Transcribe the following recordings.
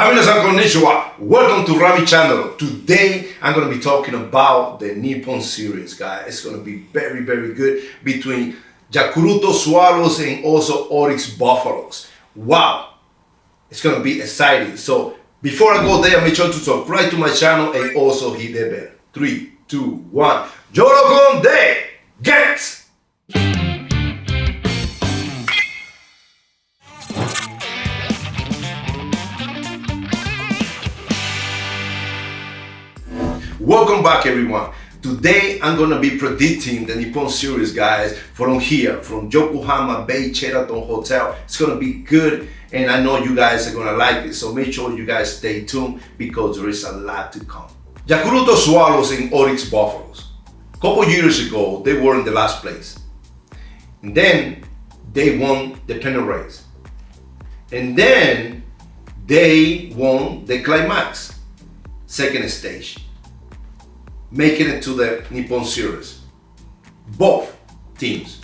Hi, 皆さんこんにちは. Welcome to Rami channel. Today, I'm going to be talking about the Nippon series, guys. It's going to be very, very good between Yakuruto Swallows and also Oryx Buffaloes. Wow, it's going to be exciting. So, before I go there, make sure to subscribe to my channel and also hit the bell. 3, 2, 1. Yorokonde get! Welcome back, everyone. Today I'm gonna be predicting the Nippon series, guys, from here, from Yokohama Bay Sheraton Hotel. It's gonna be good, and I know you guys are gonna like it. So make sure you guys stay tuned because there is a lot to come. Yakuruto Swallows and Oryx Buffaloes. A couple years ago, they were in the last place, and then they won the pennant race, and then they won the climax, second stage, making it to the Nippon series. Both teams.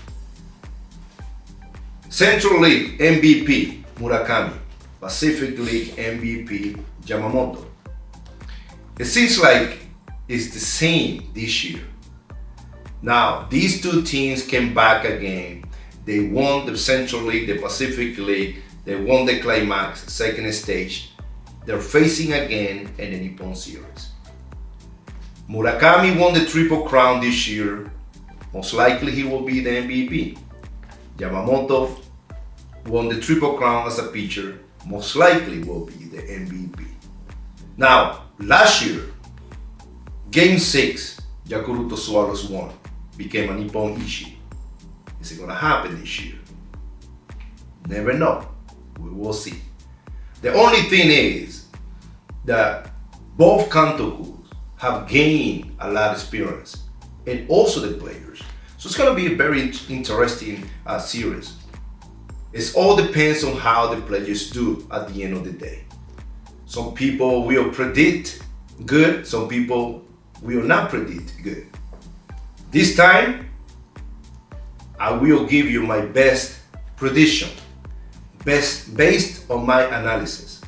Central League MVP Murakami, Pacific League MVP Yamamoto. It seems like it's the same this year. Now, these two teams came back again. They won the Central League, the Pacific League. They won the climax, second stage. They're facing again in the Nippon series. Murakami won the Triple Crown this year. Most likely he will be the MVP. Yamamoto won the Triple Crown as a pitcher. Most likely will be the MVP. Now, last year, Game 6, Yakuruto Swallows won. Became a Nippon Ishi. Is it gonna happen this year? Never know. We will see. The only thing is that both Kantoku have gained a lot of experience, and also the players. So it's going to be a very interesting series. It all depends on how the players do at the end of the day. Some people will predict good, some people will not predict good. This time, I will give you my best prediction, based on my analysis.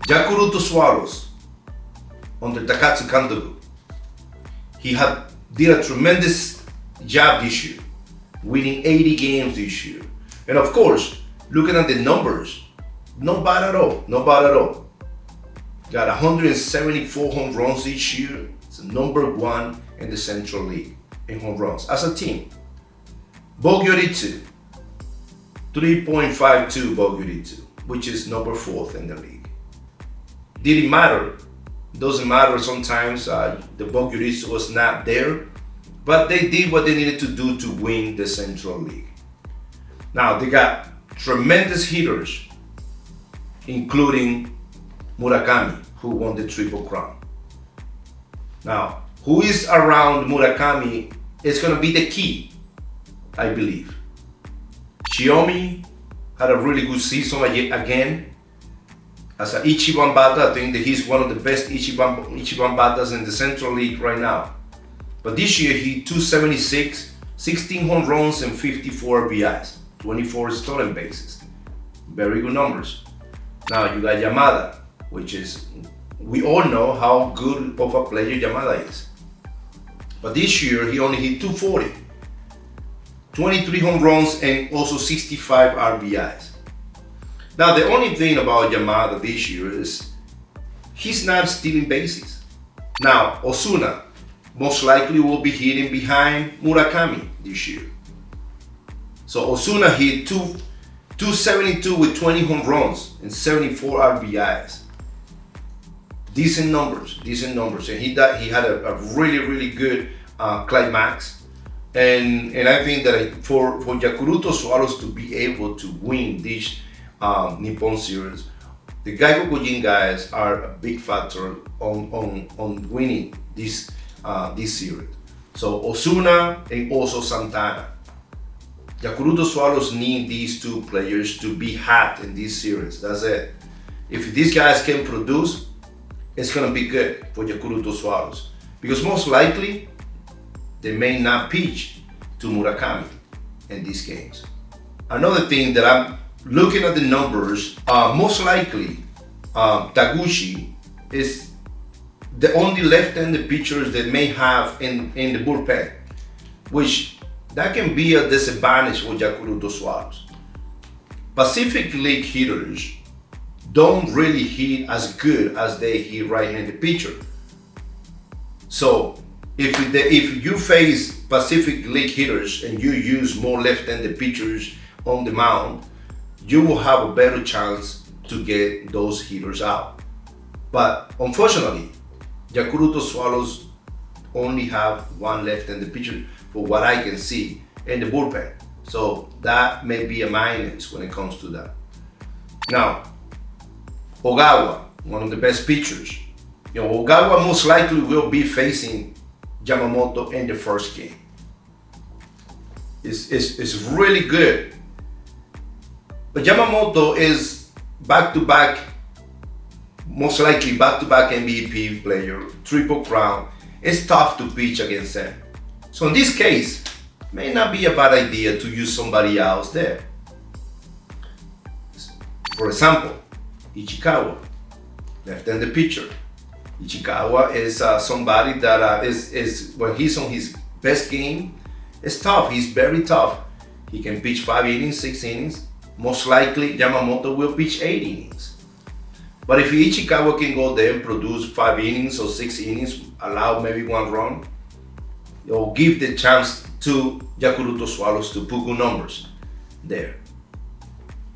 Yakuruto Swallows, under Takatsu Kantoku, he did a tremendous job this year, winning 80 games this year. And of course, looking at the numbers, not bad at all, not bad at all. Got 174 home runs this year. It's number one in the Central League in home runs as a team. Bogyuritsu, 3.52 Bogyuritsu, which is number 4th in the league. Did it matter? Doesn't matter sometimes, the Bogyuritsu was not there, but they did what they needed to do to win the Central League. Now, they got tremendous hitters, including Murakami, who won the Triple Crown. Now, who is around Murakami is going to be the key, I believe. Shiomi had a really good season again. As an Ichiban batter, I think that he's one of the best Ichiban batters in the Central League right now. But this year, he 276, 16 home runs and 54 RBIs, 24 stolen bases. Very good numbers. Now you got Yamada, which is, we all know how good of a player Yamada is. But this year, he only hit 240, 23 home runs and also 65 RBIs. Now, the only thing about Yamada this year is he's not stealing bases. Now, Osuna most likely will be hitting behind Murakami this year. So Osuna hit 272 with 20 home runs and 74 RBIs. Decent numbers. And he had a really, really good climax. And I think that for Yakuruto Swallows to be able to win this Nippon series, the Gaikokujin guys are a big factor on winning this series. So Osuna and also Santana. Yakuruto Swallows need these two players to be hot in this series. That's it. If these guys can produce, it's gonna be good for Yakuruto Swallows, because most likely they may not pitch to Murakami in these games. Another thing that I'm looking at the numbers, most likely Taguchi is the only left-handed pitchers that may have in the bullpen, which that can be a disadvantage for Yakuruto Swallows. Pacific League hitters don't really hit as good as they hit right-handed pitcher. So if you face Pacific League hitters and you use more left-handed pitchers on the mound, you will have a better chance to get those hitters out. But unfortunately, Yakuruto Swallows only have one left-handed pitcher for what I can see in the bullpen. So that may be a minus when it comes to that. Now, Ogawa, one of the best pitchers. Ogawa most likely will be facing Yamamoto in the first game. It's really good. But Yamamoto is back-to-back, most likely back-to-back MVP player, triple crown. It's tough to pitch against him. So in this case, may not be a bad idea to use somebody else there. For example, Ichikawa, left-handed pitcher. Ichikawa is somebody that is when he's on his best game, it's tough. He's very tough. He can pitch 5 innings, 6 innings. Most likely, Yamamoto will pitch 8 innings. But if Ichikawa can go there and produce 5 innings or 6 innings, allow maybe 1 run, or give the chance to Yakuruto Swallows to put good numbers there,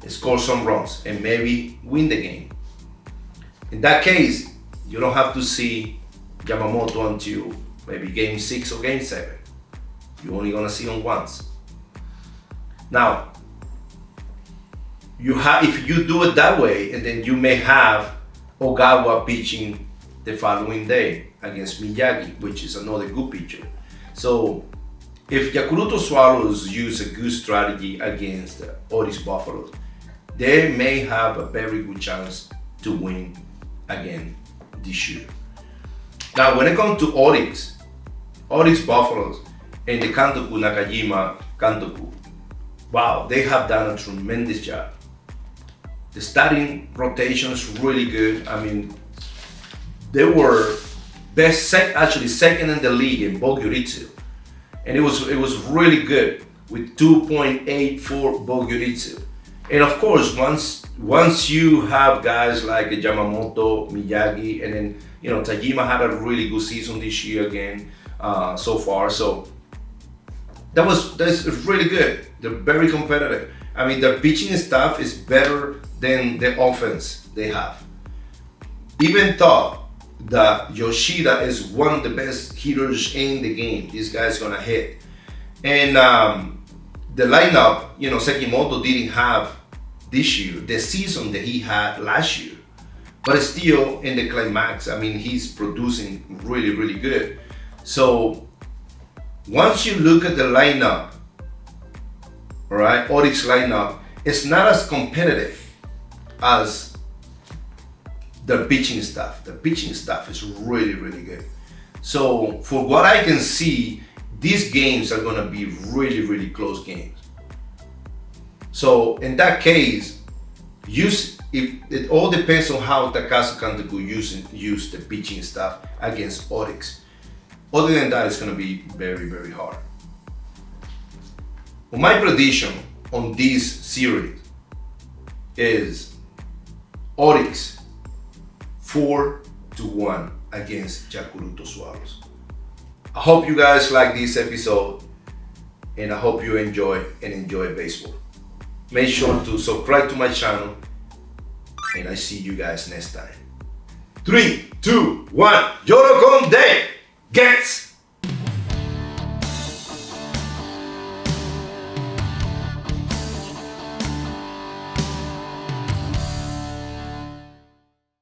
score some runs, and maybe win the game. In that case, you don't have to see Yamamoto until maybe game 6 or game 7. You're only gonna see him once. Now, if you do it that way, and then you may have Ogawa pitching the following day against Miyagi, which is another good pitcher. So if Yakuruto Swallows use a good strategy against Oryx Buffaloes, they may have a very good chance to win again this year. Now, when it comes to Oryx Buffaloes and the Kantoku Nakajima Kantoku, wow, they have done a tremendous job. The starting rotation is really good. I mean, they were second in the league in Bogyuritsu, and it was really good with 2.84 Bogyuritsu. And of course, once you have guys like Yamamoto, Miyagi, and then Tajima had a really good season this year again so far. So that's really good. They're very competitive. I mean, the pitching staff is better than the offense they have. Even though that Yoshida is one of the best hitters in the game, this guy's gonna hit. And the lineup, Sekimoto didn't have this year, the season that he had last year, but still in the climax. I mean, he's producing really, really good. So once you look at the lineup, all right, Oryx lineup, it's not as competitive as the pitching staff. The pitching staff is really, really good. So for what I can see, these games are gonna be really, really close games. So in that case, it all depends on how Takasu Kantoku use the pitching staff against Oryx. Other than that, it's gonna be very, very hard. Well, my prediction on this series is Oryx 4-1 against Yakuruto Swallows. I hope you guys like this episode, and I hope you enjoy baseball. Make sure to subscribe to my channel, and I see you guys next time. 3, 2, 1, Yorokonde gets